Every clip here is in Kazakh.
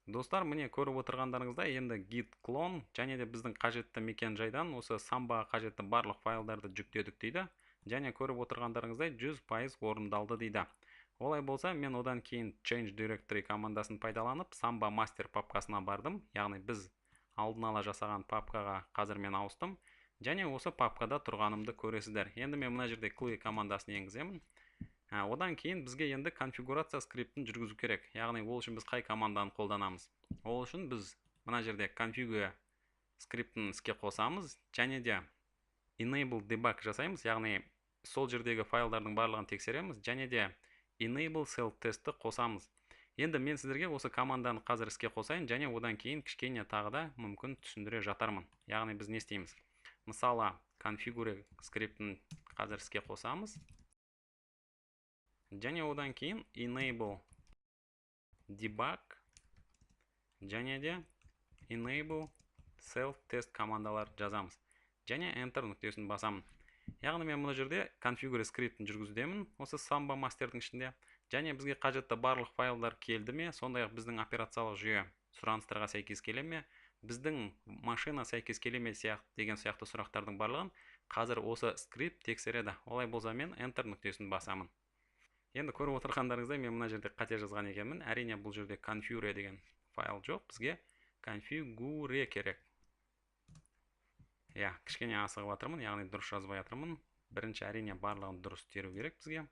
Достар, міне көріп отырғандарыңыздай енді git clone және де біздің қажетті мекен-жайдан осы самбаға қажетті барлық файлдарды жүктедік дейді. Және көріп отырғандарыңыздай 100% орындалды дейді. Олай болса, мен одан кейін change directory командасын пайдаланып samba master папкасына бардым. Яғни біз алдын ала жасаған папкаға қазір мен ауыстым. Және осы папкада тұрғанымды көресіздер. Енді мен мына жерде clear командасын енгіземін. Одан кейін бізге енді конфигурация скриптін жүргізу керек. Яғни ол үшін біз қай команданы қолданамыз? Ол үшін біз мына жерде configure скриптін іске қосамыз және де enable debug жасаймыз. Яғни сол жердегі файлдардың барлығын тексереміз және де enable self testті қосамыз. Енді мен сіздерге осы команданы қазір іске қосайын және одан кейін кішкене тағы да мүмкін түсіндіре жатармын. Яғни біз не істейміз? Мысалы, configure скриптін қазір іске қосамыз. Және одан кейін enable debug және де enable self test командалар жазамыз. Және enter нүктесін басамын. Яғни мен мұны жерде configure скриптін жүргізудемін осы samba masterдің ішінде. Және бізге қажетті барлық файлдар келді ме, сондай-ақ біздің операциялық жүйе сұраныстарға сәйкес келе ме, біздің машина сәйкес келе ме деген сияқты сұрақтардың барлығын қазір осы скрипт тексереді. Олай болса мен enter нүктесін басамын. Енді көріп отырғандарыңыздай мен мына жерде қате жазған екенмін. Әрине бұл жерде configure деген файл жоқ, бізге configure керек. Кішкене асығып жатырмын, яғни дұрыс жазбай жатырмын. Бірінші әрине барлығын дұрыс теру керек бізге.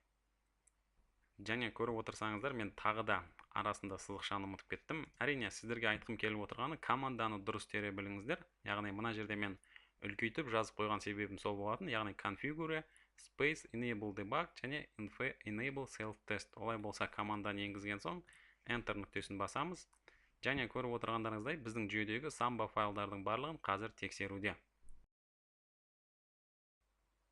Және көріп отырсаңыздар, мен тағы да арасында сызықшаны ұмытып кеттім. Әрине сіздерге айтқым келіп отырғаны команданы дұрыс тере біліңіздер. Яғни мына жерде мен үлкейтіп жазып қойған себебім сол болатын. Яғни configure space enable debug және enable self test. Олай болса команданы енгізген соң enter нүктесін басамыз. Және көріп отырғандарыңыздай біздің жүйедегі samba файлдардың барлығын қазір тексеруде.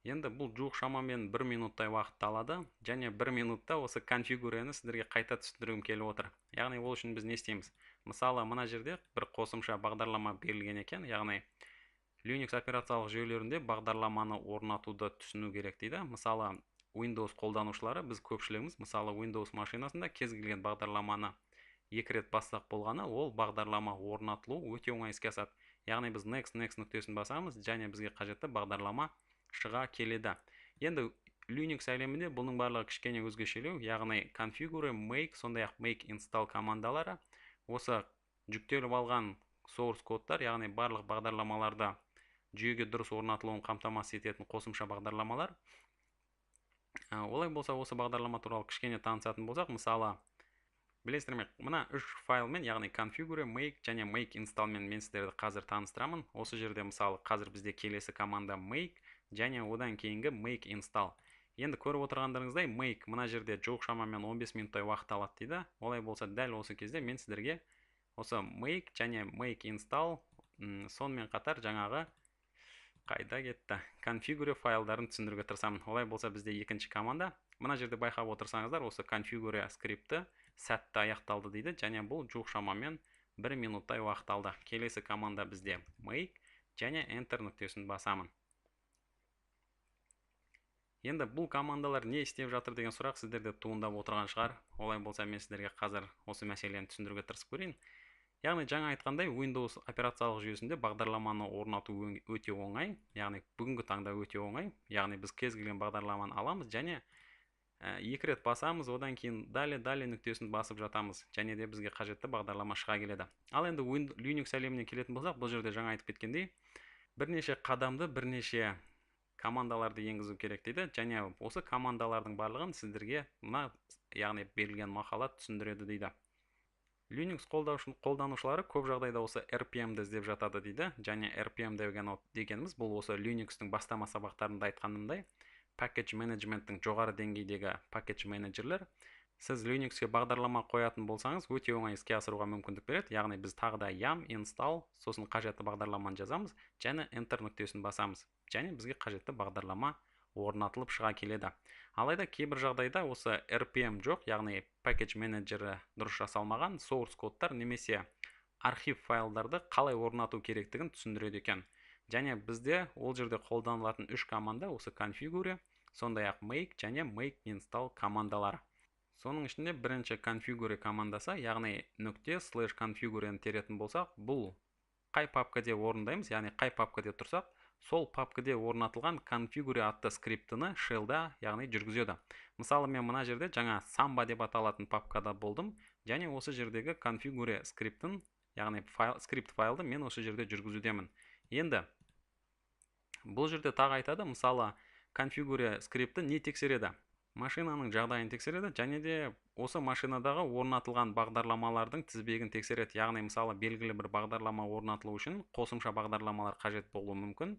Енді бұл жуық шамамен 1 минуттай уақытты алады, және 1 минутта осы конфигурені сіздерге қайта түсіндіргім келіп отыр. Яғни ол үшін біз не істейміз? Мысалы, мына жерде бір қосымша бағдарлама берілген екен, яғни Linux операциялық жүйелерінде бағдарламаны орнатуды түсіну керек дейді. Мысалы, Windows қолданушылары, біз көпшілігіміз, мысалы Windows машинасында кез келген бағдарламаны 2 рет бассақ болғаны, ол бағдарлама орнатылу өте оңай іске асады. Яғни біз next нүктесін басамыз, және бізге қажетті бағдарлама шыға келеді. Енді Linux әлемінде бұның барлығы кішкене өзгешелеу, яғни configure, make, сондай-ақ make install командалары осы жүктеліп алған source кодтар, яғни барлық бағдарламаларда жүйеге дұрыс орнатылуын қамтамасыз ететін қосымша бағдарламалар. Олай болса, осы бағдарлама туралы кішкене танысатын болсақ, мысалы, білесіздер ме, мына 3 файлмен, яғни configure, make және make installмен мен сіздерді қазір таныстырамын. Осы жерде мысалы қазір бізде келесі команда make және одан кейінгі make install. Енді көріп отырғандарыңыздай make мына жерде жуық шамамен 15 минуттай уақыт алады дейді. Олай болса, дәл осы кезде мен сіздерге осы make және make install сонымен қатар жаңағы қайда кетті configure файлдарын түсіндіруге тырысамын. Олай болса, бізде екінші команда. Мына жерде байқап отырсаңыздар, осы configure скрипті сәтті аяқталды дейді, және бұл жуық шамамен 1 минуттай уақыт алды. Келесі команда бізде make және enter нүктесін басамын. Енді бұл командалар не істеп жатыр деген сұрақ сіздерде туындап отырған шығар. Олай болса, мен сіздерге қазір осы мәселені түсіндіруге тырысып көрейін. Яғни жаңа айтқандай, Windows операциялық жүйесінде бағдарламаны орнату өте оңай, яғни бүгінгі таңда өте оңай. Яғни біз кез келген бағдарламаны аламыз және 2 рет басамыз, одан кейін далі нүктесін басып жатамыз, және де бізге қажетті бағдарлама шыға келеді. Ал енді Linux әлеміне келетін болсақ, бұл жерде жаңа айтып кеткендей, бірнеше қадамды, бірнеше командаларды енгізу керек дейді, және осы командалардың барлығын сіздерге мына, яғни берілген мақала түсіндіреді дейді. Linux қолданушылары көп жағдайда осы RPM-ді іздеп жатады дейді, және RPM дегеніміз бұл осы Linux-тың бастама сабақтарында айтқанымдай package management-тің жоғары деңгейдегі package менеджерлер. Сіз Linux-ке бағдарлама қоятын болсаңыз, өте оңай іске асыруға мүмкіндік береді. Яғни біз тағы да yum install, сосын қажетті бағдарламаны жазамыз, және enter нүктесін басамыз, және бізге қажетті бағдарлама орнатылып шыға келеді. Алайда кейбір жағдайда осы RPM жоқ, яғни package менеджері дұрыс жасалмаған, source кодтар немесе архив файлдарды қалай орнату керектігін түсіндіреді екен. Және бізде ол жерде қолданылатын 3 команда осы configure, сондай-ақ make және make install командалары. Соның ішінде бірінші configure командасы, яғни нүкте слэш configure'ні теретін болсақ, бұл қай папкаде орындаймыз, яғни қай папкаде тұрсақ, сол папкаде орнатылған configure атты скриптіні shellда, яғни жүргізеді. Мысалы, мен мына жерде жаңа samba деп аталатын папкада болдым, және осы жердегі configure скриптін, яғни скрипт файлды мен осы жерде жүргізудемін. Енді бұл жерде тағы айтады, мысалы, configure скрипті не тексереді? Машинаның жағдайын тексереді, және де осы машинадағы орнатылған бағдарламалардың тізбегін тексереді. Яғни, мысалы, белгілі бір бағдарлама орнатылу үшін қосымша бағдарламалар қажет болуы мүмкін.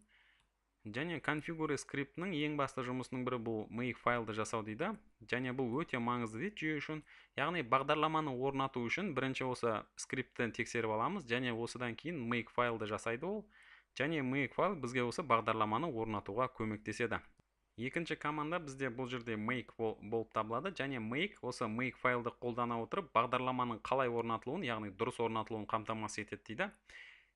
Және configure скриптінің ең басты жұмысының бірі бұл make файлды жасау дейді. Және бұл өте маңызды дейді жүйе үшін. Яғни, бағдарламаны орнату үшін бірінші осы скриптті тексеріп аламыз, және осыдан кейін make файлды жасайды ол. Және make файл бізге осы бағдарламаны орнатуға көмектеседі. Екінші команда бізде бұл жерде make болып табылады, және make осы make файлды қолдана отырып бағдарламаның қалай орнатылуын, яғни дұрыс орнатылуын қамтамасыз етеді дейді.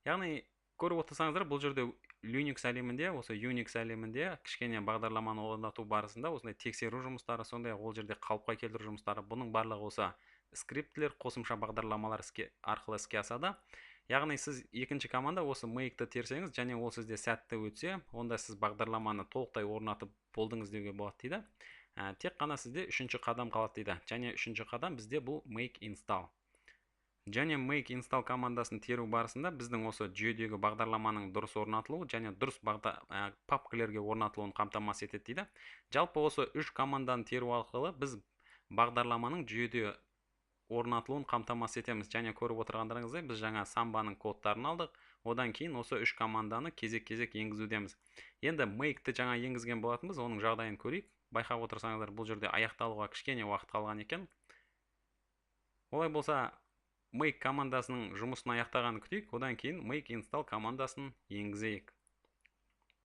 Яғни көріп отырсаңыздар, бұл жерде Linux әлемінде, осы Unix әлемінде кішкене бағдарламаны орнату барысында осындай тексеру жұмыстары, сондай ол жерде қалыпқа келтіру жұмыстары, бұның барлығы осы скриптілер, қосымша бағдарламалар арқылы іске асады. Яғни сіз екінші команда осы make-ті терсеңіз, және ол сізде сәтті өтсе, онда сіз бағдарламаны толықтай орнатып болдыңыз деуге болады дейді. Тек қана сізде үшінші қадам қалады дейді. Және үшінші қадам бізде бұл make install. Және make install командасын теру барысында біздің осы жүйедегі бағдарламаның дұрыс орнатылуы және дұрыс папкалерге орнатылуын қамтамасыз етеді дейді. Жалпы осы үш команданы теру арқылы біз бағдарламаның жүйеде орнатылуын қамтамасыз етеміз. Және көріп отырғандарыңыздай біз жаңа самбаның кодтарын алдық, одан кейін осы үш команданы кезек-кезек енгізудеміз. Енді make-ті жаңа енгізген болатынбыз, оның жағдайын көрейік. Байқап отырсаңыздар, бұл жерде аяқталуға кішкене уақыт қалған екен. Олай болса, make командасының жұмысын аяқтағанын күтейік, одан кейін make install командасын енгізейік.